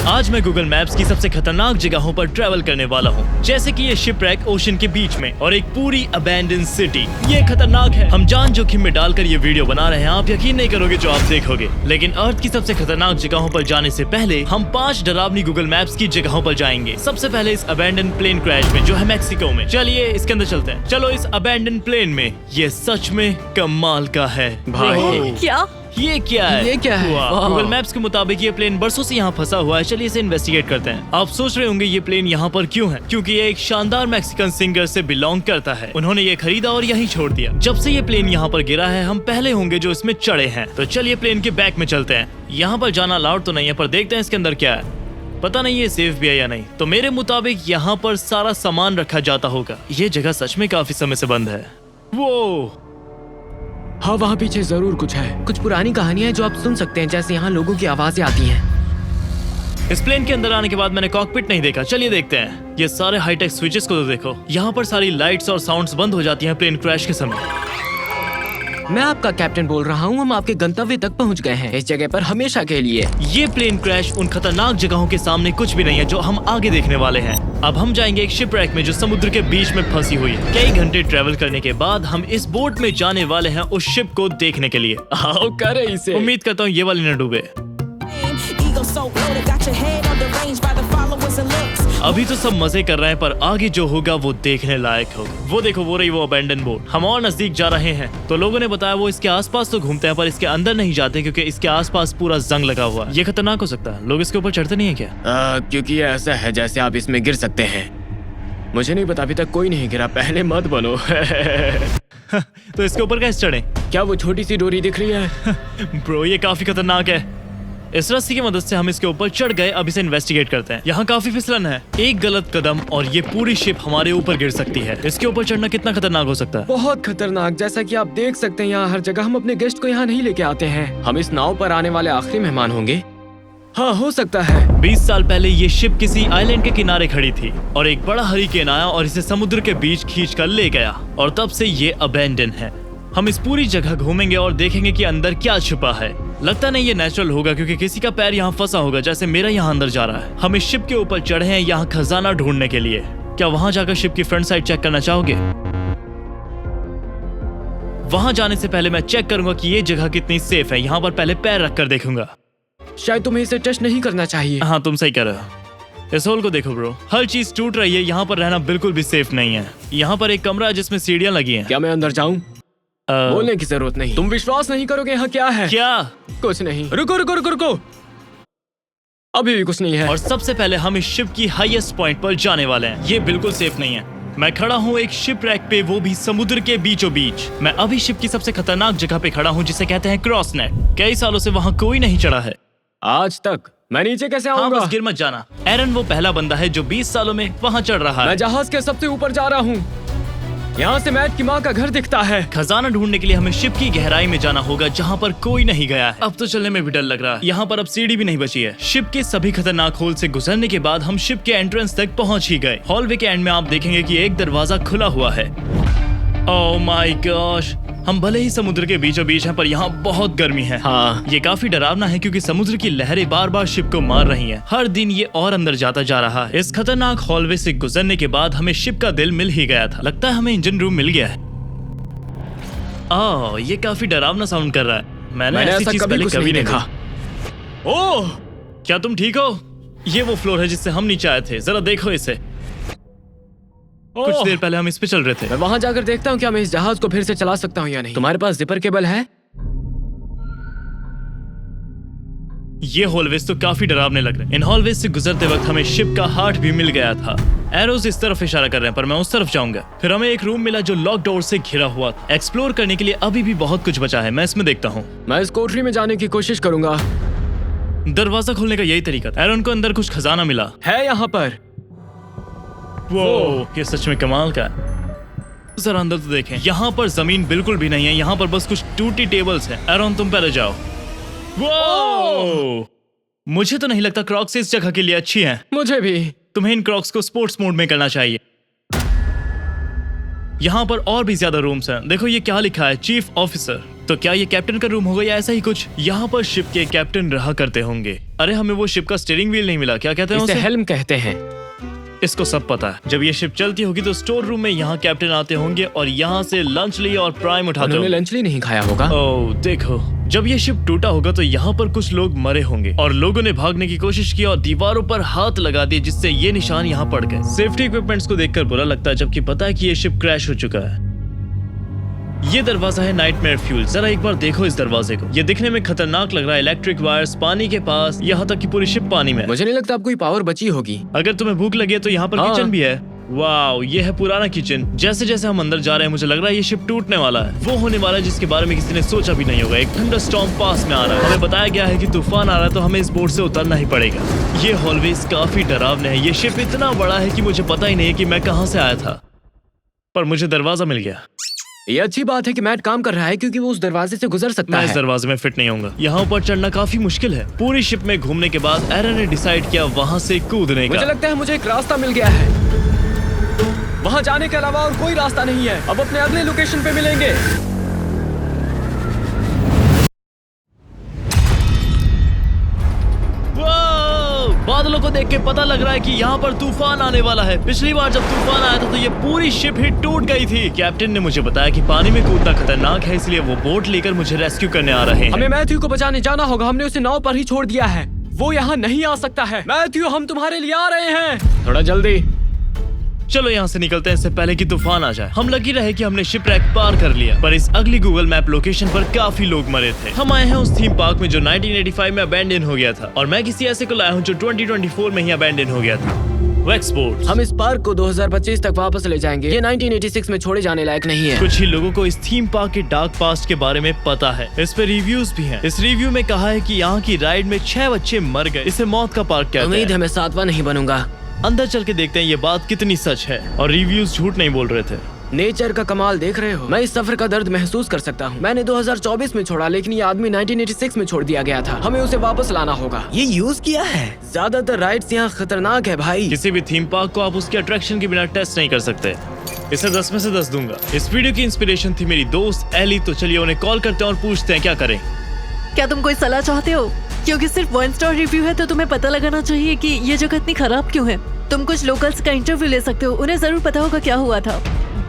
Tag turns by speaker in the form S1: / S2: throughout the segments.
S1: आज मैं Google maps की सबसे खतरनाक जगहों पर ट्रैवल करने वाला हूँ, जैसे कि ये शिपरेक ओशन के बीच में और एक पूरी अबैंडन सिटी। ये खतरनाक है। हम जान जोखिम में डालकर ये वीडियो बना रहे हैं। आप यकीन नहीं करोगे जो आप देखोगे। लेकिन अर्थ की सबसे खतरनाक जगहों पर जाने से पहले हम 5 डरावनी गूगल मैप्स की जगहों पर जाएंगे। सबसे पहले इस अबैंडन प्लेन क्रैश में जो है मैक्सिको में। चलिए इसके अंदर चलते हैं। चलो इस अबैंडन प्लेन में। ये सच में कमाल का है भाई।
S2: क्या
S1: ये क्या है?
S3: ये क्या है?
S1: गूगल मैप्स के मुताबिक ये प्लेन बरसों से यहाँ फंसा हुआ है। चलिए इसे इन्वेस्टिगेट करते हैं। आप सोच रहे होंगे ये प्लेन यहाँ पर क्यों है? क्योंकि ये एक शानदार मैक्सिकन सिंगर से बिलोंग करता है। उन्होंने ये खरीदा और यहीं छोड़ दिया। जब से ये प्लेन यहाँ पर गिरा है, हम पहले होंगे जो इसमें चढ़े हैं। तो चलिए प्लेन के बैक में चलते हैं। यहाँ पर जाना अलाउड तो नहीं है, पर देखते हैं इसके अंदर क्या है। पता नहीं ये सेफ भी है या नहीं। तो मेरे मुताबिक यहाँ पर सारा सामान रखा जाता होगा। ये जगह सच में काफी समय से बंद है। वो
S3: हाँ, वहाँ पीछे जरूर कुछ है। कुछ पुरानी कहानियां हैं जो आप सुन सकते हैं, जैसे यहाँ लोगों की आवाजें आती हैं।
S1: इस प्लेन के अंदर आने के बाद मैंने कॉकपिट नहीं देखा। चलिए देखते हैं। ये सारे हाईटेक स्विचेस को तो देखो। यहाँ पर सारी लाइट्स और साउंड्स बंद हो जाती हैं प्लेन क्रैश के समय।
S3: मैं आपका कैप्टन बोल रहा हूँ। हम आपके गंतव्य तक पहुँच गए हैं, इस जगह पर हमेशा के लिए।
S1: ये प्लेन क्रैश उन खतरनाक जगहों के सामने कुछ भी नहीं है जो हम आगे देखने वाले हैं। अब हम जाएंगे एक शिपरेक में जो समुद्र के बीच में फंसी हुई है। कई घंटे ट्रेवल करने के बाद हम इस बोट में जाने वाले हैं उस शिप को देखने के लिए।
S3: आओ करे इसे।
S1: उम्मीद करता हूँ ये वाली न डूबे। अभी तो सब मजे कर रहे हैं, पर आगे जो होगा वो देखने लायक होगा। वो देखो, वो रही वो अबैंडन बोट। हम और नजदीक जा रहे हैं तो लोगों ने बताया वो इसके आसपास तो घूमते हैं, पर इसके अंदर नहीं जाते क्योंकि इसके आसपास पूरा जंग लगा हुआ है। ये खतरनाक हो सकता है। लोग इसके ऊपर चढ़ते नहीं है क्या?
S3: क्योंकि ये ऐसा है जैसे आप इसमें गिर सकते हैं। मुझे नहीं पता, अभी तक कोई नहीं गिरा। पहले मत बनो।
S1: तो इसके ऊपर कैसे चढ़े?
S3: क्या वो छोटी सी डोरी दिख रही है?
S1: ब्रो ये काफी खतरनाक है। इस रस्सी की मदद से हम इसके ऊपर चढ़ गए। अब इसे इन्वेस्टिगेट करते हैं। यहाँ काफी फिसलन है। एक गलत कदम और ये पूरी शिप हमारे ऊपर गिर सकती है। इसके ऊपर चढ़ना कितना खतरनाक हो सकता है?
S3: बहुत खतरनाक। जैसा कि आप देख सकते हैं यहाँ हर जगह हम अपने गेस्ट को यहाँ नहीं लेके आते हैं। हम इस नाव पर आने वाले आखिरी मेहमान होंगे। हाँ, हो सकता है।
S1: 20 साल पहले ये शिप किसी आइलैंड के किनारे खड़ी थी और एक बड़ा हरिकेन आया और इसे समुद्र के बीच खींचकर ले गया, और तब से ये अबैंडन है। हम इस पूरी जगह घूमेंगे और देखेंगे कि अंदर क्या छुपा है। लगता नहीं ये नेचुरल होगा क्योंकि किसी का पैर यहाँ फंसा होगा, जैसे मेरा यहाँ अंदर जा रहा है। हम इस शिप के ऊपर चढ़े हैं यहाँ खजाना ढूंढने के लिए। क्या वहाँ जाकर शिप की फ्रंट साइड चेक करना चाहोगे? वहाँ जाने से पहले मैं चेक करूंगा कि ये जगह कितनी सेफ है। यहाँ पर पहले पैर रखकर देखूंगा।
S3: शायद तुम्हें इसे टच नहीं करना चाहिए।
S1: हाँ, तुम सही कह रहे हो। इस होल को देखो ब्रो, हर चीज टूट रही है। यहाँ पर रहना बिल्कुल भी सेफ नहीं है। यहाँ पर एक कमरा है जिसमें सीढ़ियाँ लगी हैं।
S3: क्या मैं अंदर जाऊँ? बोलने की जरूरत नहीं। तुम विश्वास नहीं करोगे यहाँ क्या है।
S1: क्या?
S3: कुछ नहीं। रुको रुको रुको रुको, अभी भी कुछ नहीं है।
S1: और सबसे पहले हम इस शिप की हाईएस्ट पॉइंट पर जाने वाले हैं। ये बिल्कुल सेफ नहीं है। मैं खड़ा हूँ एक शिपरेक पे, वो भी समुद्र के बीचों बीच। मैं अभी शिप की सबसे खतरनाक जगह पे खड़ा हूँ जिसे कहते हैं क्रॉस नेट। कई सालों से वहाँ कोई नहीं चढ़ा है
S3: आज तक। मैं नीचे कैसे
S1: हाँ,
S3: आऊंगा?
S1: बस गिर मत जाना। एरन वो पहला बंदा है जो 20 सालों में वहाँ चढ़ रहा है।
S3: मैं जहाज के सबसे ऊपर जा रहा हूँ। यहाँ से मैट की माँ का घर दिखता है।
S1: खजाना ढूंढने के लिए हमें शिप की गहराई में जाना होगा जहाँ पर कोई नहीं गया है। अब तो चलने में भी डर लग रहा है। यहाँ पर अब सीढ़ी भी नहीं बची है। शिप के सभी खतरनाक होल से गुजरने के बाद हम शिप के एंट्रेंस तक पहुँच ही गए। हॉलवे के एंड में आप देखेंगे कि एक दरवाजा खुला हुआ है। ओह माय गॉश, हम भले ही समुद्र के बीचों बीच हैं, पर यहाँ बहुत गर्मी है।
S3: हाँ,
S1: ये काफी डरावना है क्योंकि समुद्र की लहरें बार बार शिप को मार रही हैं। हर दिन ये और अंदर जाता जा रहा है। इस खतरनाक हॉलवे से गुजरने के बाद हमें शिप का दिल मिल ही गया था। लगता है हमें इंजन रूम मिल गया है। ओह, ये काफी डरावना साउंड कर रहा है। मैंने ऐसी
S3: ऐसा
S1: चीज
S3: कभी
S1: पहले
S3: कुछ
S1: कभी
S3: नहीं
S1: नहीं
S3: देखा।
S1: ओह, क्या तुम ठीक हो? ये वो फ्लोर है जिससे हम नीचे आए थे। जरा देखो इसे। कुछ देर पहले हम इस पे चल रहे थे।
S3: मैं वहाँ जाकर देखता हूँ क्या मैं इस जहाज को फिर से चला सकता हूँ या नहीं। तुम्हारे पास जिपर केबल है?
S1: ये हॉलवेज तो काफी डरावने लग रहे हैं। इन हॉलवेज से गुजरते वक्त हमें शिप का हार्ट भी मिल गया था। एरोज इस तरफ इशारा कर रहे हैं, पर मैं उस तरफ जाऊंगा। फिर हमें एक रूम मिला जो लॉक डोर से घिरा हुआ था। एक्सप्लोर करने के लिए अभी भी बहुत कुछ बचा है। मैं इसमें देखता हूँ।
S3: मैं इस कोठरी में जाने की कोशिश करूंगा।
S1: दरवाजा खोलने का यही तरीका था। एरन को अंदर कुछ खजाना मिला
S3: है यहाँ पर।
S1: वो ये सच में कमाल का है। जरा अंदर तो देखें। यहाँ पर जमीन बिल्कुल भी नहीं है। यहाँ पर बस कुछ टूटी टेबल्स हैं। एरन तुम पहले जाओ। वो मुझे तो नहीं लगता क्रॉक्स इस जगह के लिए अच्छी हैं।
S3: मुझे भी।
S1: तुम्हें इन क्रॉक्स को स्पोर्ट्स मोड में करना चाहिए। यहाँ पर और भी ज्यादा रूम्स हैं। देखो ये क्या लिखा है, चीफ ऑफिसर। तो क्या ये कैप्टन का रूम होगा या ऐसा ही कुछ? यहाँ पर शिप के कैप्टन रहा करते होंगे। अरे हमें वो शिप का स्टीयरिंग व्हील नहीं मिला, क्या कहते हैं
S3: इसे
S1: उसे?
S3: हेल्म कहते हैं।
S1: इसको सब पता है। जब ये शिप चलती होगी तो स्टोर रूम में यहाँ कैप्टन आते होंगे और यहाँ से लंच ली और प्राइम उठाते
S3: उन्होंने
S1: होंगे।
S3: लंच ही नहीं खाया होगा।
S1: ओह देखो, जब ये शिप टूटा होगा तो यहाँ पर कुछ लोग मरे होंगे और लोगों ने भागने की कोशिश की और दीवारों पर हाथ लगा दिए जिससे ये निशान यहाँ पड़ गए। सेफ्टी इक्विपमेंट्स को देखकर बुरा लगता है जबकि पता है कि ये शिप क्रैश हो चुका है। ये दरवाजा है नाइटमेयर फ्यूल। जरा एक बार देखो इस दरवाजे को, ये दिखने में खतरनाक लग रहा है। इलेक्ट्रिक वायर्स पानी के पास, यहाँ तक कि पूरी शिप पानी में है।
S3: मुझे नहीं लगता अब कोई पावर बची होगी।
S1: अगर तुम्हें भूख लगी है तो यहाँ पर
S3: हाँ।
S1: किचन भी है। वाओ, ये है पुराना किचन। जैसे जैसे हम अंदर जा रहे हैं मुझे लग रहा है ये शिप टूटने वाला है। वो होने वाला है जिसके बारे में किसी ने सोचा भी नहीं होगा। एक थंडरस्टॉर्म पास में आ रहा है। हमें बताया गया है कि तूफान आ रहा है तो हमें इस बोट से उतरना ही पड़ेगा। ये हॉलवेज काफी डरावना है। ये शिप इतना बड़ा है कि मुझे पता ही नहीं है कि मैं कहाँ से आया था, पर मुझे दरवाजा मिल गया।
S3: ये अच्छी बात है कि मैट काम कर रहा है क्योंकि वो उस दरवाजे से गुजर सकता
S1: मैं इस
S3: है।
S1: दरवाजे में फिट नहीं होऊंगा। यहाँ ऊपर चढ़ना काफी मुश्किल है। पूरी शिप में घूमने के बाद एरन ने डिसाइड किया वहाँ से कूदने
S3: मुझे
S1: का।
S3: लगता है मुझे एक रास्ता मिल गया है। वहाँ जाने के अलावा और कोई रास्ता नहीं है। अब अपने अगले लोकेशन पे मिलेंगे।
S1: वाओ! बादलों को देख के पता लग रहा है कि यहाँ पर तूफान आने वाला है। पिछली बार जब तूफान आया था तो ये पूरी शिप ही टूट गई थी। कैप्टन ने मुझे बताया कि पानी में कूदना खतरनाक है, इसलिए वो बोट लेकर मुझे रेस्क्यू करने आ रहे हैं।
S3: हमें मैथ्यू को बचाने जाना होगा। हमने उसे नाव पर ही छोड़ दिया है। वो यहाँ नहीं आ सकता है। मैथ्यू, हम तुम्हारे लिए आ रहे हैं। थोड़ा जल्दी।
S1: चलो यहाँ से निकलते हैं इससे पहले कि तूफान आ जाए। हम लकी रहे कि हमने शिपरैक पार कर लिया, पर इस अगली गूगल मैप लोकेशन पर काफी लोग मरे थे। हम आए हैं उस थीम पार्क में जो 1985 में अबैंडन हो गया था और मैं किसी ऐसे को लाया हूँ जो 2024 में ही अबैंडन हो गया था। वेक्सपोर्ट।
S3: हम इस पार्क को 2025 तक वापस ले जाएंगे। ये 1986 में छोड़े जाने लायक नहीं है।
S1: कुछ ही लोगों को इस थीम पार्क के डार्क पास्ट के बारे में पता है। इस पे रिव्यूज भी हैं। इस रिव्यू में कहा है कि यहाँ की राइड में 6 बच्चे मर गए। इसे मौत का पार्क कहते
S3: उम्मीद
S1: हैं।
S3: है मैं 7वां नहीं बनूंगा।
S1: अंदर चल के देखते हैं ये बात कितनी सच है। और रिव्यूज झूठ नहीं बोल रहे थे।
S3: नेचर का कमाल देख रहे हो। मैं इस सफर का दर्द महसूस कर सकता हूँ। मैंने 2024 में छोड़ा, लेकिन ये आदमी 1986 में छोड़ दिया गया था। हमें उसे वापस लाना होगा। ये यूज किया है। ज्यादातर राइड्स यहाँ खतरनाक है भाई।
S1: किसी भी थीम पार्क को आप उसके अट्रैक्शन के बिना टेस्ट नहीं कर सकते। इसे 10 में से 10 दूंगा। इस वीडियो की इंस्पिरेशन थी मेरी दोस्त एली, तो चलिए उन्हें कॉल करते हैं और पूछते हैं क्या करें।
S2: क्या तुम कोई सलाह चाहते हो? क्योंकि सिर्फ 1 स्टार रिव्यू है तो तुम्हें पता लगाना चाहिए कि ये जगह इतनी खराब क्यों है। तुम कुछ लोकल्स का इंटरव्यू ले सकते हो, उन्हें जरूर पता होगा क्या हुआ था।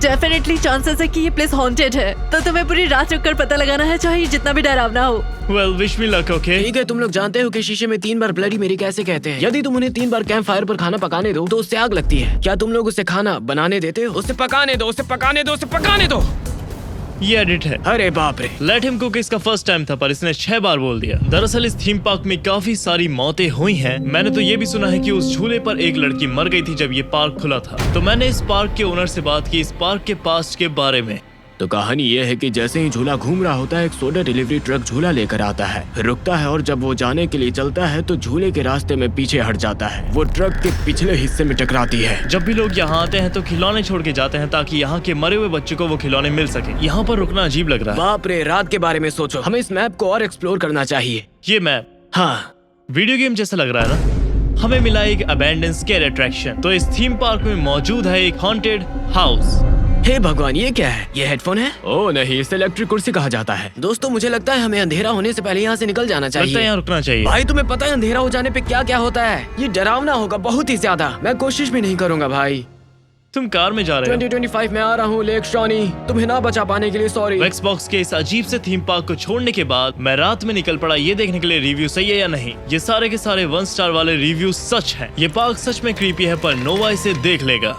S2: डेफिनेटली चांसेस है कि ये प्लेस हॉन्टेड है, तो तुम्हें पूरी रात रुककर पता लगाना है, चाहे जितना भी डरावना हो।
S1: Well, wish me luck. Okay,
S3: ठीक है, तुम लोग जानते हो कि शीशे में 3 बार ब्लडी मेरी कैसे कहते हैं। यदि तुम उन्हें 3 बार कैंप फायर पर खाना पकाने दो तो उससे आग लगती है। क्या तुम लोग उसे खाना बनाने देते हो? उसे पकाने दो, उसे पकाने दो, उसे पकाने दो।
S1: ये एडिट है।
S3: अरे बाप रे।
S1: लेट हिम कुक इसका फर्स्ट टाइम था, पर इसने 6 बार बोल दिया। दरअसल इस थीम पार्क में काफी सारी मौतें हुई हैं। मैंने तो ये भी सुना है कि उस झूले पर एक लड़की मर गई थी जब ये पार्क खुला था। तो मैंने इस पार्क के ओनर से बात की इस पार्क के पास्ट के बारे में।
S3: तो कहानी ये है कि जैसे ही झूला घूम रहा होता है, एक सोडा डिलीवरी ट्रक झूला लेकर आता है, फिर रुकता है और जब वो जाने के लिए चलता है तो झूले के रास्ते में पीछे हट जाता है। वो ट्रक के पिछले हिस्से में टकराती है।
S1: जब भी लोग यहाँ आते हैं तो खिलौने छोड़ के जाते हैं ताकि यहाँ के मरे हुए बच्चों को वो खिलौने मिल सके। यहाँ पर रुकना अजीब लग रहा है।
S3: बाप रे, रात के बारे में सोचो। हमें इस मैप को और एक्सप्लोर करना चाहिए।
S1: ये मैप
S3: हाँ,
S1: वीडियो गेम जैसा लग रहा है ना। हमें मिला एक अबैंडन स्केयर अट्रैक्शन। तो इस थीम पार्क में मौजूद है एक हॉन्टेड हाउस।
S3: हे भगवान, ये क्या है? ये हेडफोन है? ओह नहीं, इसे इलेक्ट्रिक कुर्सी कहा जाता है। दोस्तों, मुझे लगता है हमें अंधेरा होने से पहले यहाँ से निकल जाना
S1: लगता है
S3: चाहिए।
S1: यहाँ रुकना चाहिए।
S3: भाई, तुम्हें पता है अंधेरा हो जाने पे क्या क्या होता है? ये डरावना होगा बहुत ही ज्यादा। मैं कोशिश भी नहीं करूंगा भाई।
S1: तुम कार में जा रहे हो।
S3: 2025 में आ रहा हूँ लेक शॉनी। तुम्हें ना बचा पाने के लिए सॉरी।
S1: Xbox के इस अजीब से थीम पार्क को छोड़ने के बाद मैं रात में निकल पड़ा ये देखने के लिए रिव्यू सही है या नहीं। ये सारे के सारे 1 स्टार वाले रिव्यू सच हैं। ये पार्क सच में क्रीपी है, पर नोवा इसे देख लेगा।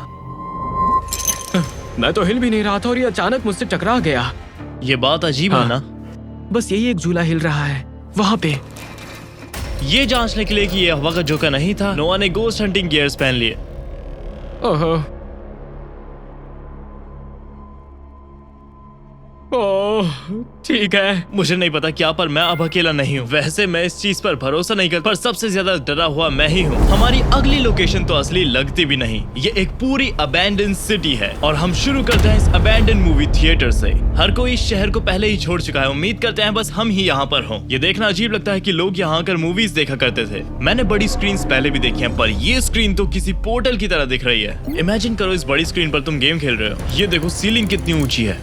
S3: मैं तो हिल भी नहीं रहा था और ये अचानक मुझसे टकरा गया।
S1: ये बात अजीब है ना।
S3: बस यही एक झूला हिल रहा है वहाँ पे।
S1: ये जांचने के लिए कि ये हवा का झोंका नहीं था, नोवा ने गोस्ट हंटिंग गियर्स पहन लिए।
S3: ओहो, ओह ठीक है।
S1: मुझे नहीं पता क्या, पर मैं अब अकेला नहीं हूँ। वैसे मैं इस चीज पर भरोसा नहीं करता, पर सबसे ज्यादा डरा हुआ मैं ही हूँ। हमारी अगली लोकेशन तो असली लगती भी नहीं। ये एक पूरी अबैंडन सिटी है और हम शुरू करते हैं इस अबैंडन मूवी थिएटर से। हर कोई इस शहर को पहले ही छोड़ चुका है। उम्मीद करते हैं बस हम ही यहाँ पर हों। ये देखना अजीब लगता है कि लोग यहाँ आकर मूवीज देखा करते थे। मैंने बड़ी स्क्रीन पहले भी देखी है, पर ये स्क्रीन तो किसी पोर्टल की तरह दिख रही है। इमेजिन करो इस बड़ी स्क्रीन पर तुम गेम खेल रहे हो। ये देखो सीलिंग कितनी ऊंची है।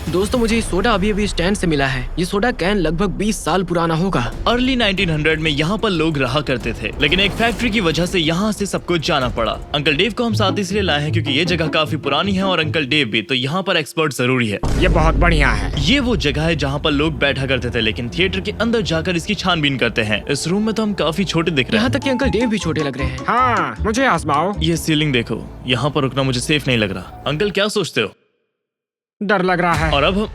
S3: दोस्तों मुझे ये सोडा अभी अभी स्टैंड से मिला है। ये सोडा कैन लगभग 20 साल पुराना होगा।
S1: अर्ली 1900 में यहाँ पर लोग रहा करते थे, लेकिन एक फैक्ट्री की वजह से यहाँ से सबको जाना पड़ा। अंकल डेव को हम साथ इसलिए लाए हैं क्योंकि ये जगह काफी पुरानी है और अंकल डेव भी, तो यहाँ पर एक्सपर्ट जरूरी है।
S4: ये बहुत बढ़िया है।
S1: ये वो जगह है जहाँ पर लोग बैठा करते थे, लेकिन थिएटर के अंदर जाकर इसकी छानबीन करते हैं। इस रूम में तो हम काफी छोटे दिख रहे
S3: यहाँ
S1: हैं।
S3: तक कि अंकल डेव भी छोटे लग रहे हैं।
S4: हाँ, मुझे आजमाओ।
S1: ये सीलिंग देखो, यहाँ पर रुकना मुझे सेफ नहीं लग रहा। अंकल क्या सोचते हो?
S4: डर लग रहा है।
S1: और अब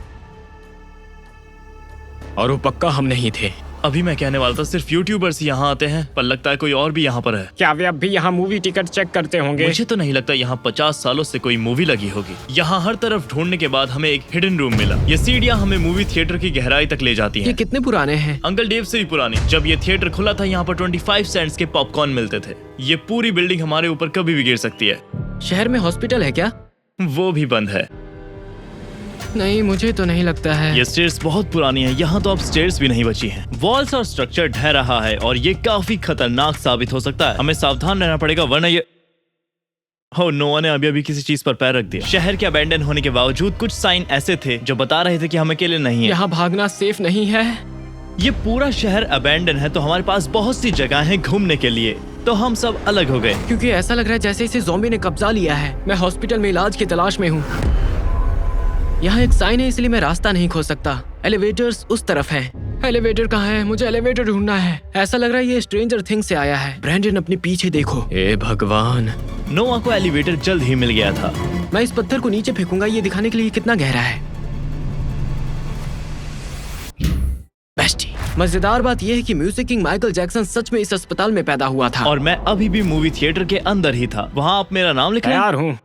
S3: और वो पक्का हम नहीं थे।
S1: अभी मैं कहने वाला था सिर्फ यूट्यूबर्स ही यहाँ आते हैं, पर लगता है कोई और भी यहाँ पर है।
S4: क्या वे अब भी यहाँ मूवी टिकट चेक करते होंगे?
S1: मुझे तो नहीं लगता यहाँ 50 सालों से कोई मूवी लगी होगी। यहाँ हर तरफ ढूंढने के बाद हमें एक हिडन रूम मिला। ये सीढ़ियाँ हमें मूवी थिएटर की गहराई तक ले जाती
S3: ये
S1: हैं।
S3: कितने पुराने हैं?
S1: अंकल डेव से भी पुरानी। जब ये थिएटर खुला था यहाँ पर 25 सेंट्स के पॉपकॉर्न मिलते थे। ये पूरी बिल्डिंग हमारे ऊपर कभी भी गिर सकती है।
S3: शहर में हॉस्पिटल है क्या?
S1: वो भी बंद है।
S3: नहीं, मुझे तो नहीं लगता है।
S1: ये स्टेयर्स बहुत पुरानी है, यहाँ तो अब स्टेयर्स भी नहीं बची हैं। वॉल्स और स्ट्रक्चर ढह रहा है और ये काफी खतरनाक साबित हो सकता है। हमें सावधान रहना पड़ेगा वरना ये नोआ ने अभी किसी चीज पर पैर रख दिया। शहर के अबेंडन होने के बावजूद कुछ साइन ऐसे थे जो बता रहे थे कि हम अकेले नहीं हैं।
S3: यहाँ भागना सेफ नहीं है।
S1: ये पूरा शहर अबेंडन है, तो हमारे पास बहुत सी जगह है घूमने के लिए। तो हम सब अलग हो गए
S3: क्योंकि ऐसा लग रहा है जैसे इसे ज़ॉम्बी ने कब्जा लिया है। मैं हॉस्पिटल में इलाज की तलाश में हूँ। यहाँ एक साइन है इसलिए मैं रास्ता नहीं खोज सकता। एलिवेटर्स उस तरफ हैं। एलिवेटर कहाँ है? मुझे एलिवेटर ढूंढना है। ऐसा लग रहा है ये स्ट्रेंजर थिंग्स से आया है। ब्रैंडन अपने पीछे देखो। ए भगवान,
S1: नोआ को एलिवेटर जल्द ही मिल गया था।
S3: मैं इस पत्थर को नीचे फेंकूंगा ये दिखाने के लिए कितना गहरा है। बेस्टी, मजेदार बात यह है कि म्यूजिक किंग माइकल जैक्सन सच में इस अस्पताल में पैदा हुआ था।
S1: और मैं अभी भी मूवी थिएटर के अंदर ही था। वहाँ आप मेरा नाम लिख रहे हैं?
S4: तैयार हूँ।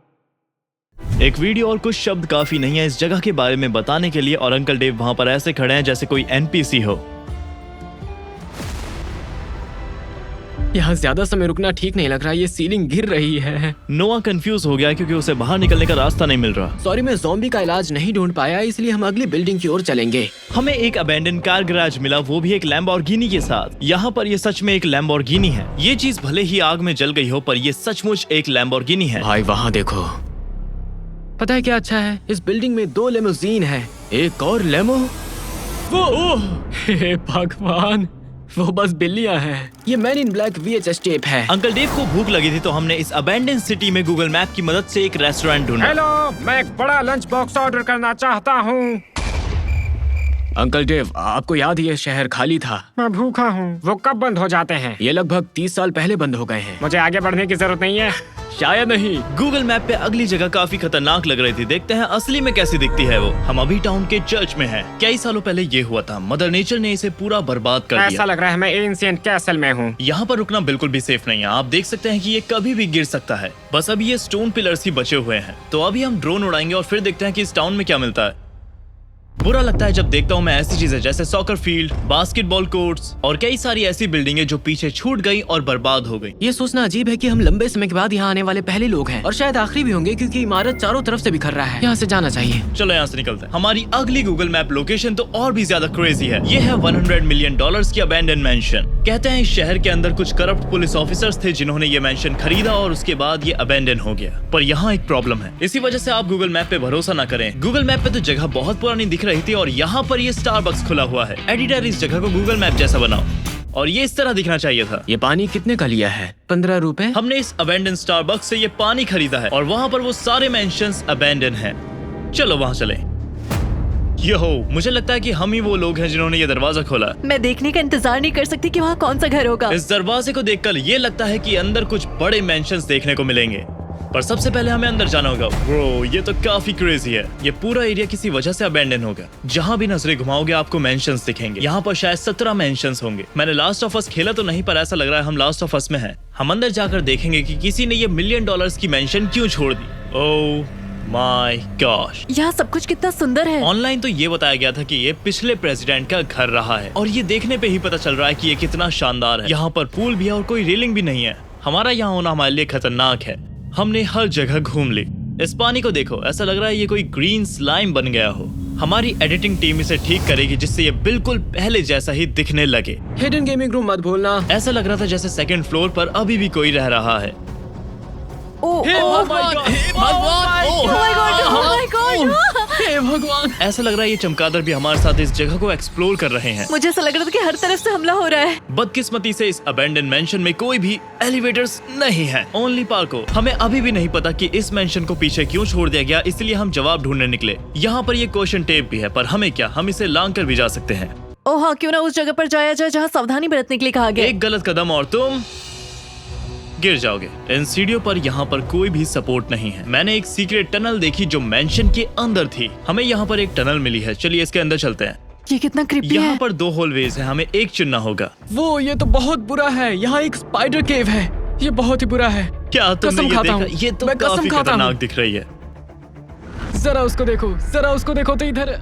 S1: एक वीडियो और कुछ शब्द काफी नहीं है इस जगह के बारे में बताने के लिए, और अंकल डेव वहाँ पर ऐसे खड़े हैं जैसे कोई एनपीसी हो।
S3: यहाँ ज्यादा समय रुकना ठीक नहीं लग रहा। ये सीलिंग गिर रही है।
S1: नोआ कंफ्यूज हो गया क्योंकि उसे बाहर निकलने का रास्ता नहीं मिल रहा।
S3: सॉरी, मैं ज़ॉम्बी का इलाज नहीं ढूंढ पाया, इसलिए हम अगली बिल्डिंग की ओर चलेंगे।
S1: हमें एक अबेंडन कार गैराज मिला, वो भी एक लैम्बोर्गिनी के साथ। यहाँ पर ये सच में एक लैम्बोर्गिनी है। ये चीज भले ही आग में जल गई हो, पर ये सचमुच एक लैम्बोर्गिनी है।
S3: भाई वहाँ देखो। पता है क्या अच्छा है? इस बिल्डिंग में 2 लेमोजीन है। एक और लेमो। वो हे भगवान, वो बस बिल्लियां हैं। ये man in black VHS tape है।
S1: अंकल डेव को भूख लगी थी तो हमने इस अबेंडन सिटी में गूगल मैप की मदद से एक रेस्टोरेंट ढूंढा।
S4: हेलो, मैं एक बड़ा लंच बॉक्स ऑर्डर करना चाहता हूँ।
S3: अंकल डेव, आपको याद है ये शहर खाली था?
S4: मैं भूखा हूँ। वो कब बंद हो जाते हैं?
S3: ये लगभग 30 साल पहले बंद हो गए हैं।
S4: मुझे आगे बढ़ने की जरूरत नहीं है।
S3: शायद नहीं।
S1: गूगल मैप पे अगली जगह काफी खतरनाक लग रही थी। देखते हैं असली में कैसी दिखती है वो। हम अभी टाउन के चर्च में हैं। कई सालों पहले ये हुआ था। मदर नेचर ने इसे पूरा बर्बाद कर
S4: ऐसा
S1: दिया।
S4: लग रहा है मैं एंशिएंट कैसल में हूँ।
S1: यहाँ पर रुकना बिल्कुल भी सेफ नहीं है। आप देख सकते हैं कि ये कभी भी गिर सकता है। बस अभी ये स्टोन पिलर्स ही बचे हुए हैं। तो अभी हम ड्रोन उड़ाएंगे और फिर देखते हैं कि इस टाउन में क्या मिलता है। बुरा लगता है जब देखता हूँ मैं ऐसी चीजें जैसे सॉकर फील्ड, बास्केटबॉल कोर्ट्स और कई सारी ऐसी बिल्डिंगें जो पीछे छूट गई और बर्बाद हो गई।
S3: ये सोचना अजीब है कि हम लंबे समय के बाद यहाँ आने वाले पहले लोग हैं, और शायद आखिरी भी होंगे क्योंकि इमारत चारों तरफ से बिखर रहा है। यहाँ से जाना चाहिए।
S1: चलो यहाँ से निकलते हैं। हमारी अगली गूगल मैप लोकेशन तो और भी ज्यादा क्रेजी है। ये है $100 मिलियन की अबेंडन मैंशन। कहते हैं इस शहर के अंदर कुछ करप्ट पुलिस ऑफिसर्स थे जिन्होंने ये मैंशन खरीदा और उसके बाद ये अबेंडन हो गया। पर यहाँ एक प्रॉब्लम है। इसी वजह से आप गूगल मैप पे भरोसा न करें। गूगल मैप पे तो जगह बहुत पुरानी दिख रही थी और यहाँ पर ये स्टारबक्स खुला हुआ है। एडिटर, इस जगह को गूगल मैप जैसा बनाओ और ये इस तरह दिखना चाहिए था।
S3: ये पानी कितने का लिया है? 15 रुपए।
S1: हमने इस अबेंडन स्टारबक्स से ये पानी खरीदा है और वहाँ पर वो सारे मेंशंस अबेंडन हैं। चलो वहाँ चले। मुझे लगता है कि हम ही वो लोग हैं जिन्होंने ये दरवाजा खोला।
S2: मैं देखने का इंतजार नहीं कर सकती कि वहाँ कौन सा घर होगा।
S1: इस दरवाजे को देखकर ये लगता है कि अंदर कुछ बड़े मेंशंस देखने को मिलेंगे, पर सबसे पहले हमें अंदर जाना होगा। ब्रो, ये तो काफी क्रेजी है। ये पूरा एरिया किसी वजह से अबेंडन होगा। जहाँ भी नजरें घुमाओगे आपको मेंशंस दिखेंगे। यहाँ पर शायद 17 मेंशंस होंगे। मैंने लास्ट ऑफ अस खेला तो नहीं, पर ऐसा लग रहा है हम लास्ट ऑफ अस में हैं। हम अंदर जाकर देखेंगे कि किसी ने ये $1 मिलियन की मेंशन क्यों छोड़ दी। ओह माय गॉश,
S2: यहाँ सब कुछ कितना सुंदर है।
S1: ऑनलाइन तो ये बताया गया था कि ये पिछले प्रेसिडेंट का घर रहा है और ये देखने पे ही पता चल रहा है कि ये कितना शानदार है। यहाँ पर पूल भी है और कोई रेलिंग भी नहीं है। हमारा यहाँ होना हमारे लिए खतरनाक है। हमने हर जगह घूम ली। इस पानी को देखो, ऐसा लग रहा है ये कोई ग्रीन स्लाइम बन गया हो। हमारी एडिटिंग टीम इसे ठीक करेगी जिससे ये बिल्कुल पहले जैसा ही दिखने लगे।
S3: हिडन गेमिंग रूम मत भूलना।
S1: ऐसा लग रहा था जैसे सेकंड फ्लोर पर अभी भी कोई रह रहा है।
S2: ओ
S3: हे
S2: ओ
S3: भगवान, हे
S1: भगवान,
S2: oh my God, oh my God.
S3: हे भगवान।
S1: ऐसा लग रहा है ये चमगादड़ भी हमारे साथ इस जगह को एक्सप्लोर कर रहे हैं।
S2: मुझे ऐसा लग रहा था कि हर तरफ से हमला हो रहा है।
S1: बदकिस्मती से इस अबेंडन मेंशन में कोई भी एलिवेटर्स नहीं है, ओनली पार्को। हमें अभी भी नहीं पता कि इस मेंशन को पीछे क्यों छोड़ दिया गया, इसलिए हम जवाब ढूंढने निकले। यहाँ पर ये क्वेश्चन टेप भी है, पर हमें क्या, हम इसे लांग कर भी जा सकते हैं।
S2: ओ हाँ, क्यों ना उस जगह पर जाया जाए जहाँ सावधानी बरतने के लिए कहा गया है।
S1: एक गलत कदम और तुम गिर जाओगे। इन सीढ़ियों पर यहाँ पर कोई भी सपोर्ट नहीं है। मैंने एक सीक्रेट टनल देखी जो मेंशन के अंदर थी। हमें यहाँ पर एक टनल मिली है, चलिए इसके अंदर चलते हैं।
S2: ये कितना क्रिपी
S1: यहाँ
S2: है।
S1: पर 2 हॉलवेज है, हमें एक चुनना होगा।
S3: ये तो बहुत बुरा है। यहाँ एक स्पाइडर केव है। ये बहुत ही बुरा है।
S1: क्या तुमने
S3: कसम
S1: ये
S3: खाता
S1: देखा?
S3: हूँ।
S1: ये तो
S3: मैं कसम
S1: काफी
S3: खाता
S1: खतरनाक
S3: हूँ।
S1: दिख रही है।
S3: जरा उसको देखो तो इधर।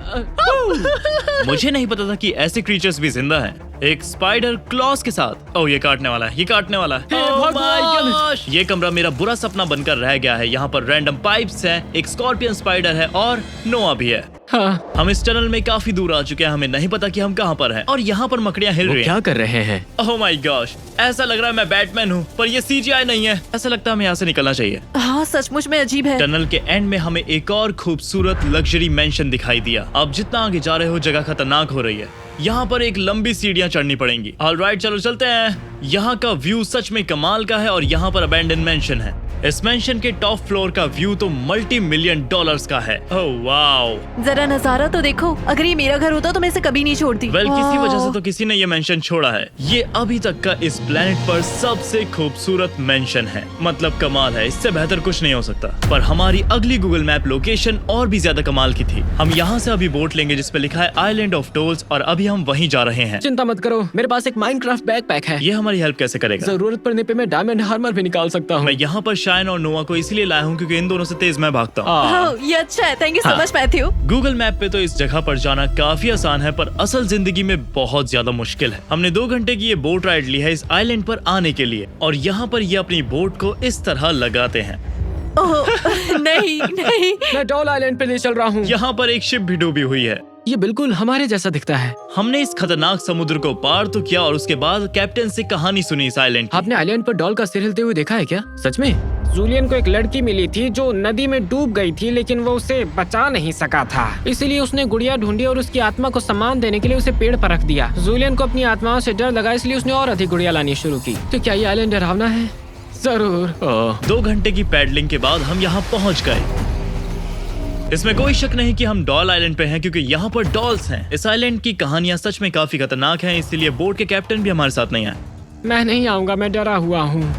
S1: मुझे नहीं पता था कि ऐसे क्रीचर्स भी जिंदा हैं। एक स्पाइडर क्लॉस के साथ। ओह, ये काटने वाला है, ये काटने वाला है।
S3: हे
S1: Oh my
S3: भगवान!
S1: gosh! ये कमरा मेरा बुरा सपना बनकर रह गया है। यहाँ पर रैंडम पाइप्स हैं, एक स्कॉर्पियन स्पाइडर है और नोआ भी है।
S3: हाँ,
S1: हम इस टनल में काफी दूर आ चुके हैं, हमें नहीं पता कि हम कहाँ पर हैं। और यहाँ पर मकड़ियाँ हिल
S3: वो
S1: रही हैं।
S3: क्या कर रहे हैं?
S1: ओह माय गॉश, ऐसा लग रहा है मैं बैटमैन हूँ, पर ये CGI नहीं है। ऐसा लगता है हमें यहाँ से निकलना चाहिए।
S2: हाँ, सचमुच में अजीब है।
S1: टनल के एंड में हमें एक और खूबसूरत लग्जरी मेंशन दिखाई दिया। अब जितना आगे जा रहे हो जगह खतरनाक हो रही है। यहाँ पर एक लंबी सीढ़ियाँ चढ़नी पड़ेंगी। ऑलराइट, चलो चलते हैं। यहाँ का व्यू सच में कमाल का है और यहाँ पर अबैंडन मेंशन है। इस मेंशन के टॉप फ्लोर का व्यू तो $multi-million का है। Oh wow.
S2: जरा नजारा तो देखो। अगर ये मेरा घर होता तो मैं इसे कभी नहीं छोड़ती।
S1: वेल, किसी
S2: वाह।
S1: वजह से तो किसी ने ये मेंशन छोड़ा है। ये अभी तक का इस प्लेनेट पर सबसे खूबसूरत मेंशन है। मतलब कमाल है, इससे बेहतर कुछ नहीं हो सकता। पर हमारी अगली गूगल मैप लोकेशन और भी ज्यादा कमाल की थी। हम यहाँ से अभी बोट लेंगे जिसपे लिखा है आइलैंड ऑफ टोल्स, और अभी हम वहीं जा रहे हैं।
S3: चिंता मत करो, मेरे पास एक माइनक्राफ्ट बैकपैक है।
S1: ये हमारी हेल्प कैसे करेगा?
S3: जरूरत पड़ने पे मैं डायमंड हार्मर भी निकाल सकता हूँ।
S1: मैं यहाँ पर शाइन और नोआ को इसलिए लाया हूँ क्योंकि इन दोनों से तेज मैं भागता हूँ।
S2: हाँ, ये अच्छा है। थैंक यू सो
S1: हाँ।
S2: Much Matthew.
S1: गूगल मैप पे तो इस जगह पर जाना काफी आसान है, पर असल जिंदगी में बहुत ज्यादा मुश्किल है। हमने 2 घंटे की ये बोट राइड ली है इस आइलैंड पर आने के लिए, और यहाँ पर ये अपनी बोट को इस तरह लगाते हैं।
S2: ओह नहीं नहीं।
S3: मैं डॉल आइलैंड पे ले चल रहा हूँ।
S1: यहाँ पर एक शिप भी डूबी हुई है।
S3: ये बिल्कुल हमारे जैसा दिखता है।
S1: हमने इस खतरनाक समुद्र को पार तो किया और उसके बाद कैप्टन से कहानी सुनी इस आइलैंड की।
S3: आपने आइलैंड पर डॉल का सिर हिलते हुए देखा है क्या? सच में? जूलियन को एक लड़की मिली थी जो नदी में डूब गई थी, लेकिन वो उसे बचा नहीं सका था। इसलिए उसने गुड़िया ढूंढी और उसकी आत्मा को सम्मान देने के लिए उसे पेड़ पर रख दिया। जूलियन को अपनी आत्माओं से डर लगा, इसलिए उसने और अधिक गुड़िया लानी शुरू की। तो क्या ये आइलैंड डरावना है? जरूर।
S1: 2 घंटे की पैडलिंग के बाद हम यहाँ पहुँच गए। इसमें कोई शक नहीं कि हम डॉल आइलैंड पे हैं, क्योंकि यहाँ पर डॉल्स हैं। इस आइलैंड की कहानियां सच में काफी खतरनाक हैं, इसीलिए बोट के कैप्टन भी हमारे साथ नहीं आए।
S3: मैं नहीं आऊंगा, मैं डरा हुआ हूँ।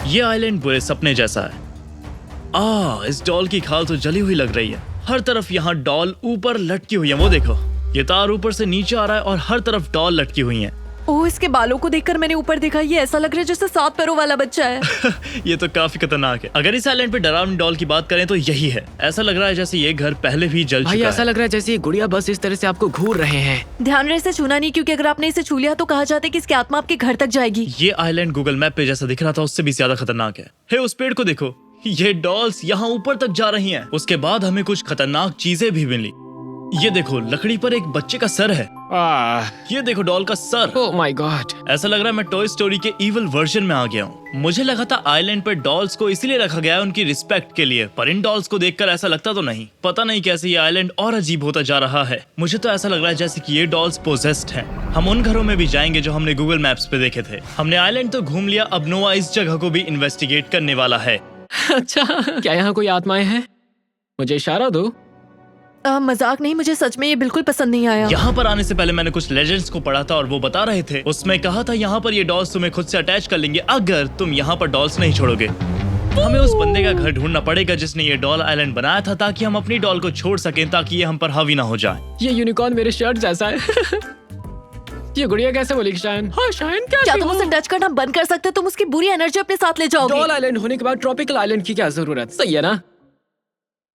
S1: ये आइलैंड बुरे सपने जैसा है। इस डॉल की खाल तो जली हुई लग रही है। हर तरफ यहाँ डॉल ऊपर लटकी हुई है। वो देखो, ये तार ऊपर से नीचे आ रहा है और हर तरफ डॉल लटकी हुई है।
S2: ओह, इसके बालों को देखकर मैंने ऊपर देखा। ये ऐसा लग रहा है जैसे 7 पैरों वाला बच्चा है।
S1: ये तो काफी खतरनाक है। अगर इस आइलैंड पे डरावनी डॉल की बात करें तो यही है। ऐसा लग रहा है जैसे ये घर पहले भी जल
S3: भाई
S1: चुका
S3: ऐसा
S1: है।
S3: लग रहा है जैसे ये गुड़िया बस इस तरह से आपको घूर रहे हैं।
S2: ध्यान रहे इसे छूना नहीं, क्योंकि अगर आपने इसे छू लिया तो कहा जाता है कि इसकी आत्मा आपके घर तक जाएगी।
S1: ये आइलैंड गूगल मैप पे जैसा दिख रहा था उससे भी ज्यादा खतरनाक है। हे, उस पेड़ को देखो, ये डॉल्स यहाँ ऊपर तक जा रही हैं। उसके बाद हमें कुछ खतरनाक चीजें भी मिली। ये देखो, लकड़ी पर एक बच्चे का सर है। ये देखो डॉल का सर।
S3: Oh my God.
S1: ऐसा लग रहा है मैं टॉय स्टोरी के इविल वर्जन में आ गया हूँ। मुझे लगा था आइलैंड पर डॉल्स को इसीलिए रखा गया है उनकी रिस्पेक्ट के लिए, पर इन डॉल्स को देखकर ऐसा लगता तो नहीं। पता नहीं कैसे ये आइलैंड और अजीब होता जा रहा है। मुझे तो ऐसा लग रहा है जैसे कि ये डॉल्स पोजेस्ड हैं। हम उन घरों में भी जाएंगे जो हमने गूगल मैप्स पे देखे थे। हमने आइलैंड तो घूम लिया, अब नोआ इस जगह को भी इन्वेस्टिगेट करने वाला है।
S3: अच्छा, क्या यहाँ कोई आत्माएं हैं? मुझे इशारा दो।
S2: मजाक नहीं, मुझे सच में ये बिल्कुल पसंद नहीं आया।
S1: यहाँ पर आने से पहले मैंने कुछ लेजेंड्स को पढ़ा था और वो बता रहे थे, उसमें कहा था यहाँ पर ये डॉल्स तुम्हें खुद से अटैच कर लेंगे अगर तुम यहाँ पर डॉल्स नहीं छोड़ोगे। हमें उस बंदे का घर ढूंढना पड़ेगा जिसने ये डॉल आइलैंड बनाया था, ताकि हम अपनी डॉल को छोड़ सकें, ताकि ये हम पर हावी ना हो जाए।
S3: ये यूनिकॉर्न मेरे शर्ट जैसा है। ये गुड़िया कैसे बोली शायन? हाँ शायन,
S2: क्या तुम उसे टच करना बंद कर सकते हो? तुम उसकी बुरी एनर्जी अपने साथ ले जाओगे।
S3: डॉल आइलैंड होने के बाद ट्रॉपिकल आइलैंड की क्या जरूरत? सही है ना?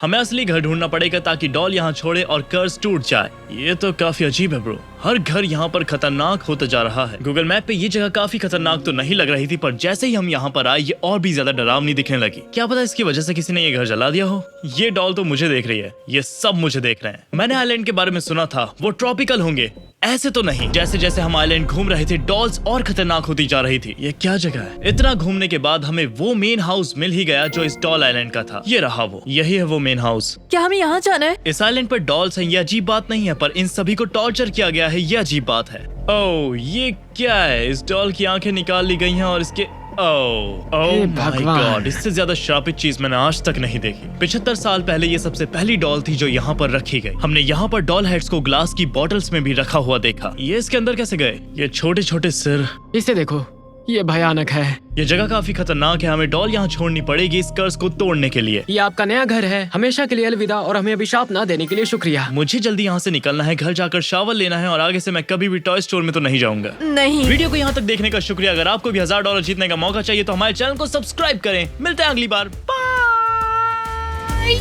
S1: हमें असली घर ढूंढना पड़ेगा ताकि डॉल यहाँ छोड़े और कर्स टूट जाए। ये तो काफी अजीब है ब्रो। हर घर यहाँ पर खतरनाक होता जा रहा है। गूगल मैप पे ये जगह काफी खतरनाक तो नहीं लग रही थी, पर जैसे ही हम यहाँ पर आए ये और भी ज्यादा डरावनी दिखने लगी। क्या पता इसकी वजह से किसी ने ये घर जला दिया हो। ये डॉल तो मुझे देख रही है, ये सब मुझे देख रहे हैं। मैंने आइलैंड के बारे में सुना था, वो ट्रॉपिकल होंगे, ऐसे तो नहीं। जैसे जैसे हम आइलैंड घूम रहे थे डॉल्स और खतरनाक होती जा रही थी। ये क्या जगह है? इतना घूमने के बाद हमें वो मेन हाउस मिल ही गया जो इस डॉल आइलैंड का था। ये रहा वो, यही है वो मेन हाउस।
S2: क्या हमें यहाँ जाना है?
S1: इस आइलैंड पर डॉल्स हैं, ये अजीब बात नहीं है, पर इन सभी को टॉर्चर किया गया है, ये अजीब बात है। ओह ये क्या है? इस डॉल की आंखें निकाल ली गई हैं और इसके ओह माय गॉड, इससे ज्यादा श्रापित चीज मैंने आज तक नहीं देखी। 75 साल पहले ये सबसे पहली डॉल थी जो यहाँ पर रखी गई। हमने यहाँ पर डॉल हेड्स को ग्लास की बॉटल्स में भी रखा हुआ देखा। ये इसके अंदर कैसे गए? ये छोटे छोटे सिर,
S3: इसे देखो, ये भयानक है।
S1: ये जगह काफी खतरनाक है। हमें डॉल यहाँ छोड़नी पड़ेगी इस कर्ज को तोड़ने के लिए।
S3: ये आपका नया घर है, हमेशा के लिए अलविदा और हमें अभिशाप ना देने के लिए शुक्रिया।
S1: मुझे जल्दी यहाँ से निकलना है, घर जाकर शावर लेना है और आगे से मैं कभी भी टॉय स्टोर में तो नहीं जाऊंगा।
S2: नहीं।
S1: वीडियो को यहाँ तक देखने का शुक्रिया। अगर आपको भी $1000 जीतने का मौका चाहिए तो हमारे चैनल को सब्सक्राइब करें। मिलते हैं अगली बार। बाय।